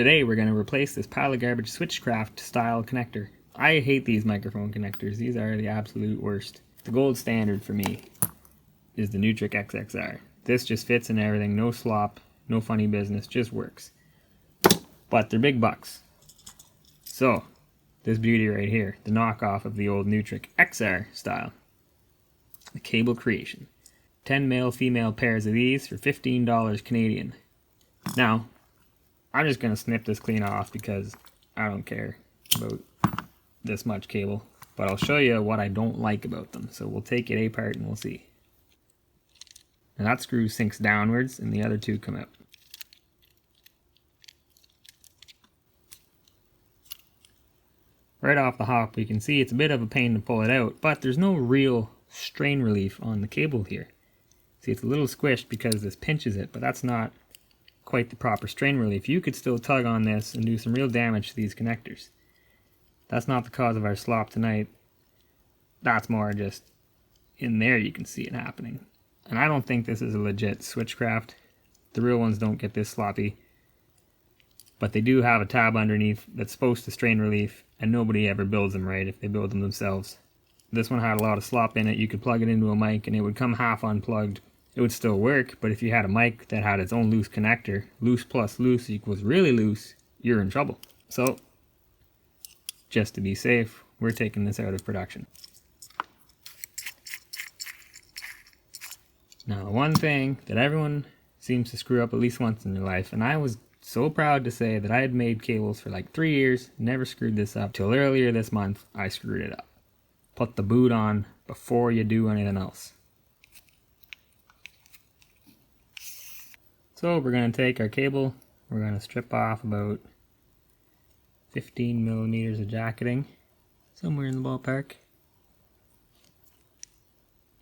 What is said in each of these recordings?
Today we're going to replace this pile of garbage Switchcraft style connector. I hate these microphone connectors. These are the absolute worst. The gold standard for me is the Neutrik XX. This just fits in everything, no slop, no funny business, just works. But they're big bucks. So, this beauty right here, the knockoff of the old Neutrik XR style. The cable creation. 10 male-female pairs of these for $15 Canadian. Now, I'm just going to snip this clean off because I don't care about this much cable. But I'll show you what I don't like about them. So we'll take it apart and we'll see. And that screw sinks downwards and the other two come out. Right off the hop we can see it's a bit of a pain to pull it out, but there's no real strain relief on the cable here. See, it's a little squished because this pinches it, but that's not quite the proper strain relief. You could still tug on this and do some real damage to these connectors. That's not the cause of our slop tonight. That's more just in there you can see it happening. And I don't think this is a legit Switchcraft. The real ones don't get this sloppy. But they do have a tab underneath that's supposed to strain relief, and nobody ever builds them right if they build them themselves. This one had a lot of slop in it. You could plug it into a mic and it would come half unplugged. It would still work, but if you had a mic that had its own loose connector, loose plus loose equals really loose, you're in trouble. So, just to be safe, we're taking this out of production. Now, one thing that everyone seems to screw up at least once in their life, and I was so proud to say that I had made cables for like 3 years, never screwed this up, till earlier this month I screwed it up. Put the boot on before you do anything else. So we're going to take our cable, we're going to strip off about 15 millimeters of jacketing, somewhere in the ballpark.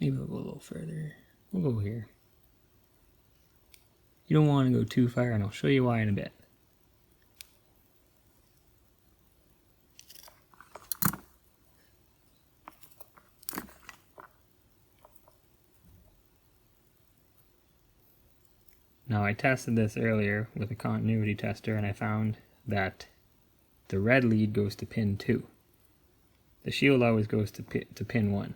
Maybe we'll go a little further. We'll go here. You don't want to go too far, and I'll show you why in a bit. Now, I tested this earlier with a continuity tester, and I found that the red lead goes to pin 2. The shield always goes to pin 1.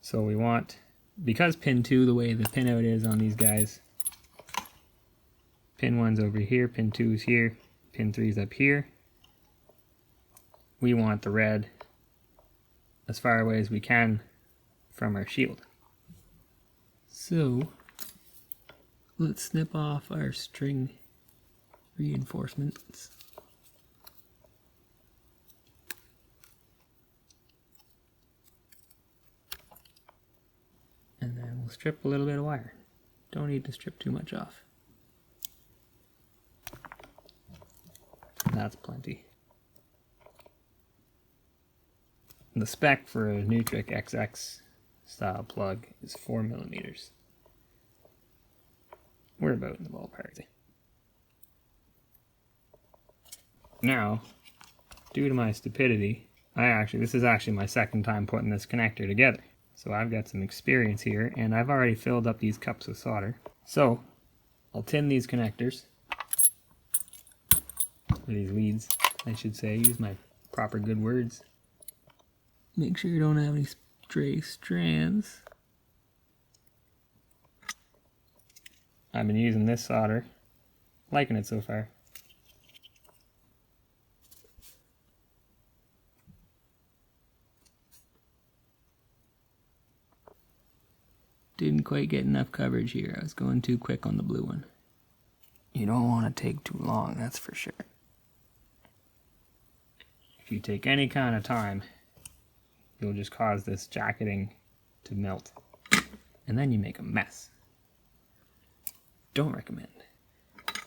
So we want, because pin 2, the way the pinout is on these guys, pin 1's over here, pin 2's here, pin 3's up here. We want the red as far away as we can from our shield. So, let's snip off our string reinforcements. And then we'll strip a little bit of wire. Don't need to strip too much off. That's plenty. The spec for a Neutrik XX style plug is 4 millimeters. We're about in the ballpark. Now, due to my stupidity, this is actually my second time putting this connector together. So I've got some experience here, and I've already filled up these cups with solder. So, I'll tin these connectors, or these leads, I should say, use my proper good words. Make sure you don't have any stray strands. I've been using this solder, liking it so far. Didn't quite get enough coverage here. I was going too quick on the blue one. You don't want to take too long, that's for sure. If you take any kind of time, you'll just cause this jacketing to melt. And then you make a mess. Don't recommend.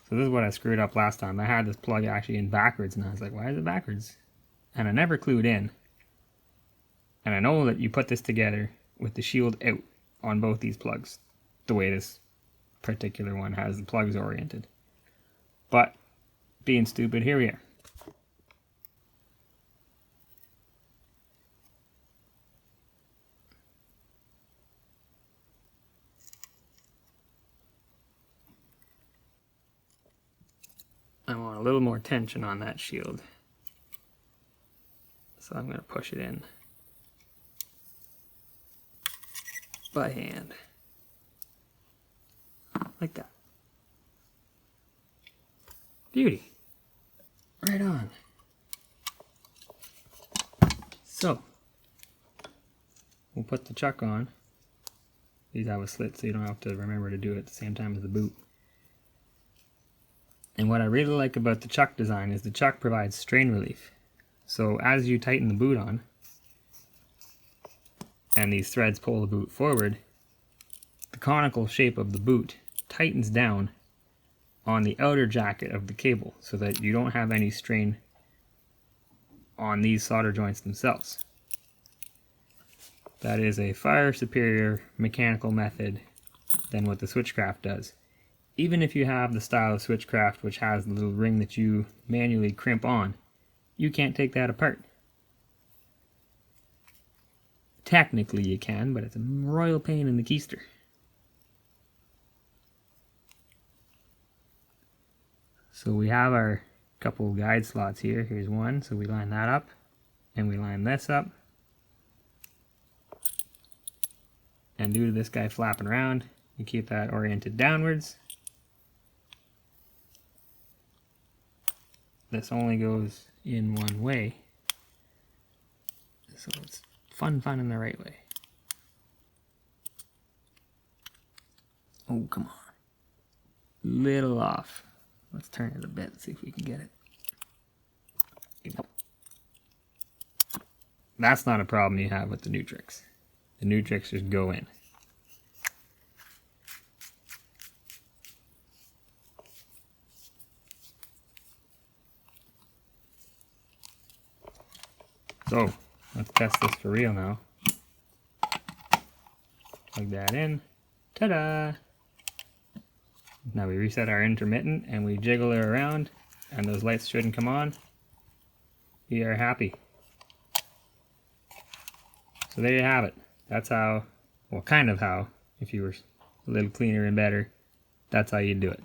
So this is what I screwed up last time. I had this plug actually in backwards, and I was like, why is it backwards? And I never clued in. And I know that you put this together with the shield out on both these plugs, the way this particular one has the plugs oriented. But, being stupid, here we are. little more tension on that shield. So I'm going to push it in by hand. Like that. Beauty. Right on. So, we'll put the chuck on. These have a slit so you don't have to remember to do it at the same time as the boot. And what I really like about the chuck design is the chuck provides strain relief. So as you tighten the boot on, and these threads pull the boot forward, the conical shape of the boot tightens down on the outer jacket of the cable so that you don't have any strain on these solder joints themselves. That is a far superior mechanical method than what the Switchcraft does. Even if you have the style of Switchcraft, which has the little ring that you manually crimp on, you can't take that apart. Technically you can, but it's a royal pain in the keister. So we have our couple guide slots here. Here's one, so we line that up, and we line this up. And due to this guy flapping around, you keep that oriented downwards. This only goes in one way, so it's fun in the right way. Oh, come on. Little off. Let's turn it a bit, see if we can get it. Nope. That's not a problem you have with the Neutriks. The Neutriks just go in. So, let's test this for real now. Plug that in. Ta-da! Now we reset our intermittent and we jiggle it around and those lights shouldn't come on. We are happy. So there you have it. That's how, well, kind of how, if you were a little cleaner and better, that's how you do it.